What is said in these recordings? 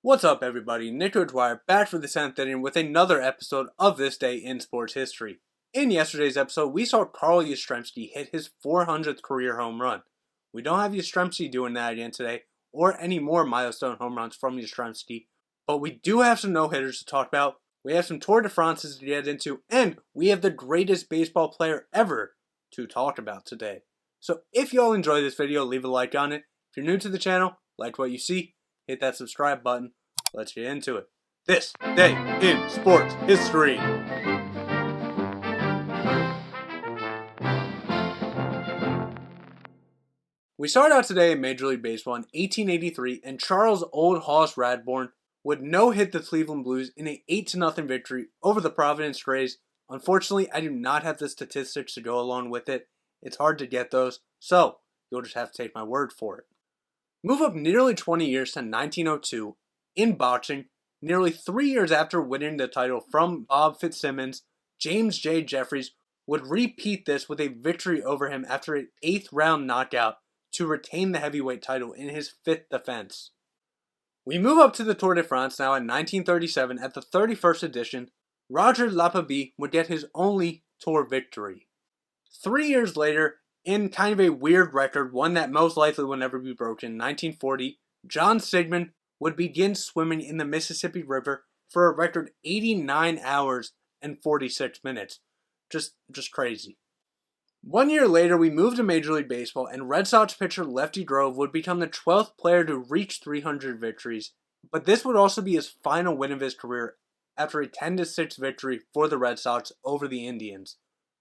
What's up, everybody? Nico Dwyer back for the 10th inning with another episode of This Day in Sports History. In yesterday's episode, we saw Carl Yastrzemski hit his 400th career home run. We don't have Yastrzemski doing that again today, or any more milestone home runs from Yastrzemski, but we do have some no-hitters to talk about, we have some Tour de France's to get into, and we have the greatest baseball player ever to talk about today. So if you all enjoyed this video, leave a like on it. If you're new to the channel, like what you see, hit that subscribe button. Let's get into it. This Day in Sports History. We start out today in Major League Baseball in 1883, and Charles Old Hoss Radbourn would no-hit the Cleveland Blues in an 8-0 victory over the Providence Rays. Unfortunately, I do not have the statistics to go along with it. It's hard to get those, so you'll just have to take my word for it. Move up nearly 20 years to 1902. In boxing, nearly 3 years after winning the title from Bob Fitzsimmons, James J. Jeffries would repeat this with a victory over him after an 8th round knockout to retain the heavyweight title in his 5th defense. We move up to the Tour de France now in 1937 at the 31st edition. Roger Lapabie would get his only Tour victory. 3 years later, in kind of a weird record, one that most likely will never be broken, in 1940, John Sigmund would begin swimming in the Mississippi River for a record 89 hours and 46 minutes. Just crazy. 1 year later, we moved to Major League Baseball, and Red Sox pitcher Lefty Grove would become the 12th player to reach 300 victories, but this would also be his final win of his career after a 10-6 victory for the Red Sox over the Indians.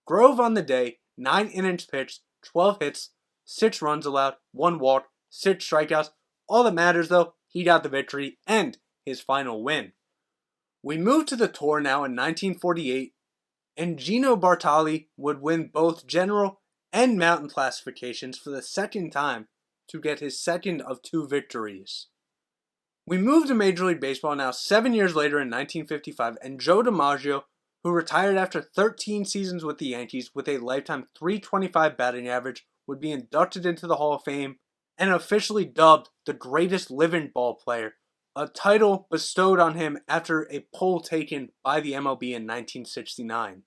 Grove on the day, 9 innings pitched, 12 hits, 6 runs allowed, 1 walk, 6 strikeouts. All that matters though, he got the victory and his final win. We move to the Tour now in 1948, and Gino Bartali would win both general and mountain classifications for the second time to get his second of 2 victories. We move to Major League Baseball now 7 years later in 1955, and Joe DiMaggio, who retired after 13 seasons with the Yankees with a lifetime .325 batting average, would be inducted into the Hall of Fame and officially dubbed the greatest living ball player, a title bestowed on him after a poll taken by the MLB in 1969.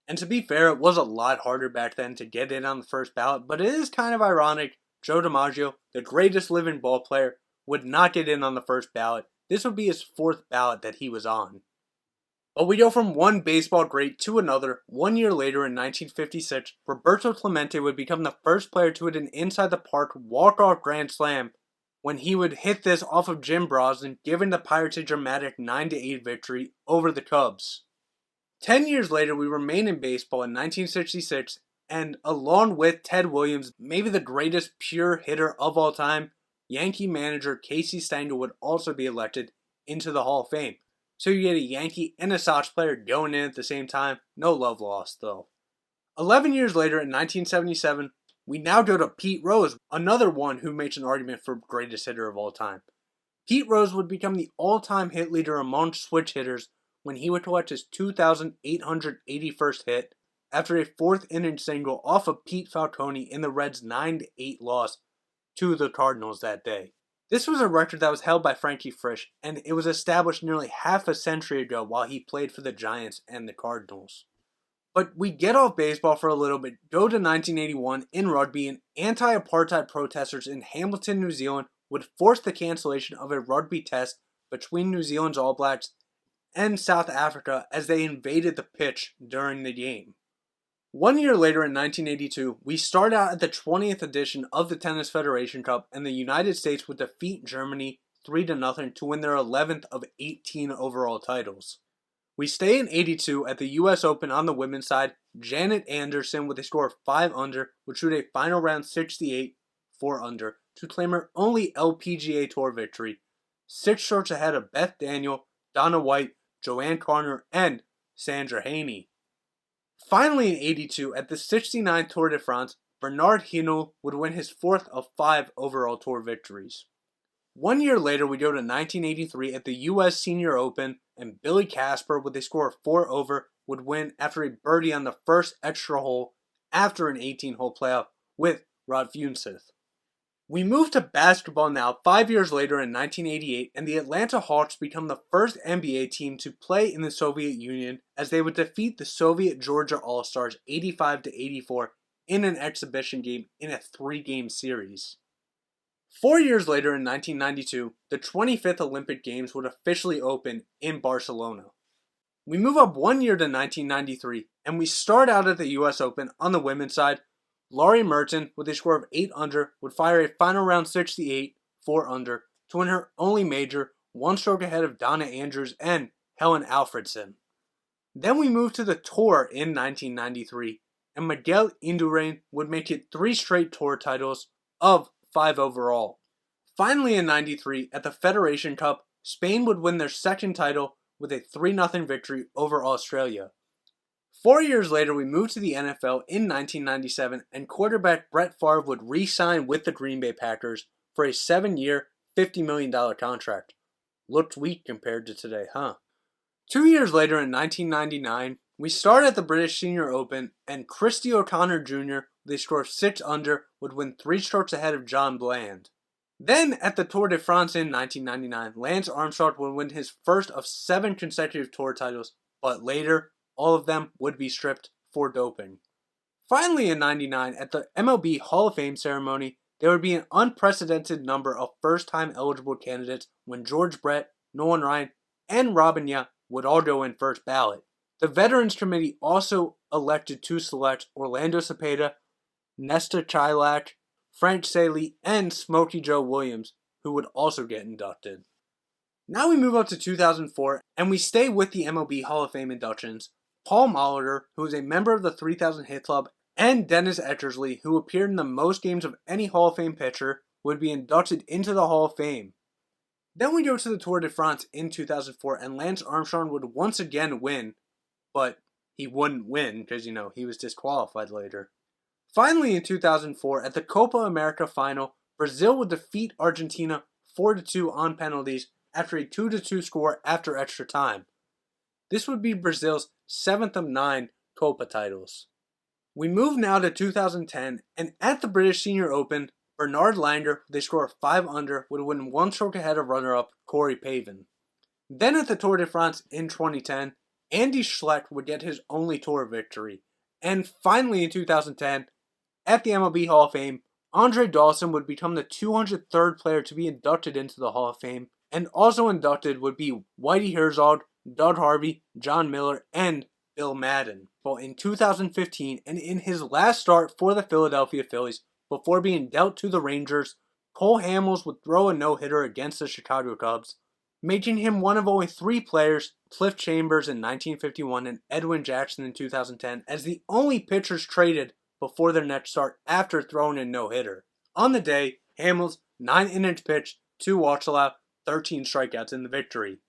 And to be fair, it was a lot harder back then to get in on the first ballot, but it is kind of ironic Joe DiMaggio, the greatest living ball player, would not get in on the first ballot. This would be his 4th ballot that he was on. But we go from one baseball great to another. 1 year later in 1956, Roberto Clemente would become the first player to hit an inside-the-park walk-off grand slam when he would hit this off of Jim Brosnan, giving the Pirates a dramatic 9-8 victory over the Cubs. 10 years later, we remain in baseball in 1966, and along with Ted Williams, maybe the greatest pure hitter of all time, Yankee manager Casey Stengel would also be elected into the Hall of Fame. So you get a Yankee and a Sox player going in at the same time. No love lost, though. 11 years later, in 1977, we now go to Pete Rose, another one who makes an argument for greatest hitter of all time. Pete Rose would become the all-time hit leader among switch hitters when he would collect his 2,881st hit after a 4th inning single off of Pete Falcone in the Reds' 9-8 loss to the Cardinals that day. This was a record that was held by Frankie Frisch, and it was established nearly half a century ago while he played for the Giants and the Cardinals. But we get off baseball for a little bit, go to 1981 in rugby, and anti-apartheid protesters in Hamilton, New Zealand would force the cancellation of a rugby test between New Zealand's All Blacks and South Africa as they invaded the pitch during the game. 1 year later in 1982, we start out at the 20th edition of the Tennis Federation Cup, and the United States would defeat Germany 3-0 to win their 11th of 18 overall titles. We stay in 82 at the US Open on the women's side. Janet Anderson with a score of 5 under would shoot a final round 68, 4 under, to claim her only LPGA Tour victory, 6 strokes ahead of Beth Daniel, Donna White, Joanne Carner, and Sandra Haney. Finally in 82, at the 69th Tour de France, Bernard Hinault would win his 4th of 5 overall Tour victories. 1 year later, we go to 1983 at the US Senior Open, and Billy Casper, with a score of 4 over, would win after a birdie on the first extra hole after an 18-hole playoff with Rod Funseth. We move to basketball now 5 years later in 1988, and the Atlanta Hawks become the first NBA team to play in the Soviet Union as they would defeat the Soviet Georgia All-Stars 85-84 in an exhibition game in a 3-game series. 4 years later in 1992, the 25th Olympic Games would officially open in Barcelona. We move up 1 year to 1993, and we start out at the US Open on the women's side. Laurie Merton, with a score of 8 under, would fire a final round 68, 4 under, to win her only major, 1 stroke ahead of Donna Andrews and Helen Alfredson. Then we move to the Tour in 1993, and Miguel Indurain would make it 3 straight Tour titles of 5 overall. Finally in 93, at the Federation Cup, Spain would win their second title with a 3-0 victory over Australia. 4 years later, we moved to the NFL in 1997, and quarterback Brett Favre would re-sign with the Green Bay Packers for a 7-year, $50 million contract. Looked weak compared to today, huh? 2 years later in 1999, we start at the British Senior Open, and Christy O'Connor Jr., with a score of 6 under, would win 3 strokes ahead of John Bland. Then, at the Tour de France in 1999, Lance Armstrong would win his first of 7 consecutive Tour titles, but later, all of them would be stripped for doping. Finally in 99, at the MLB Hall of Fame ceremony, there would be an unprecedented number of first-time eligible candidates when George Brett, Nolan Ryan, and Robin Yount would all go in first ballot. The Veterans Committee also elected to select Orlando Cepeda, Nesta Chilak, Frank Saley, and Smokey Joe Williams, who would also get inducted. Now we move up to 2004, and we stay with the MLB Hall of Fame inductions. Paul Molitor, who is a member of the 3000 Hit Club, and Dennis Eckersley, who appeared in the most games of any Hall of Fame pitcher, would be inducted into the Hall of Fame. Then we go to the Tour de France in 2004, and Lance Armstrong would once again win, but he wouldn't win because, he was disqualified later. Finally in 2004, at the Copa America final, Brazil would defeat Argentina 4-2 on penalties after a 2-2 score after extra time. This would be Brazil's 7th of 9 Copa titles. We move now to 2010, and at the British Senior Open, Bernard Langer, with a score of 5 under, would win 1 stroke ahead of runner-up Corey Pavin. Then at the Tour de France in 2010, Andy Schleck would get his only Tour victory. And finally in 2010, at the MLB Hall of Fame, Andre Dawson would become the 203rd player to be inducted into the Hall of Fame, and also inducted would be Whitey Herzog, Doug Harvey, John Miller, and Bill Madden. Well, in 2015, and in his last start for the Philadelphia Phillies, before being dealt to the Rangers, Cole Hamels would throw a no-hitter against the Chicago Cubs, making him one of only 3 players, Cliff Chambers in 1951 and Edwin Jackson in 2010, as the only pitchers traded before their next start after throwing a no-hitter. On the day, Hamels, 9 innings pitched, 2 walks allowed, 13 strikeouts in the victory.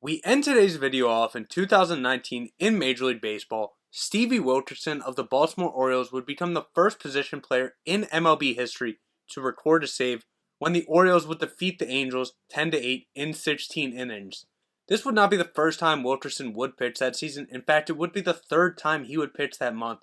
We end today's video off in 2019 in Major League Baseball. Stevie Wilkerson of the Baltimore Orioles would become the first position player in MLB history to record a save when the Orioles would defeat the Angels 10-8 in 16 innings. This would not be the first time Wilkerson would pitch that season. In fact, it would be the 3rd time he would pitch that month.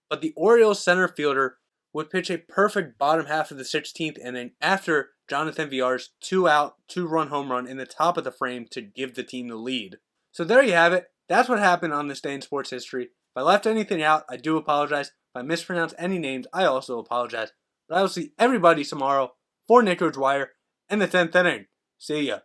But the Orioles center fielder would pitch a perfect bottom half of the 16th inning after Jonathan Villar's 2-out, 2-run home run in the top of the frame to give the team the lead. So there you have it. That's what happened on this day in sports history. If I left anything out, I do apologize. If I mispronounced any names, I also apologize. But I will see everybody tomorrow for Nico's Wire and the 10th inning. See ya.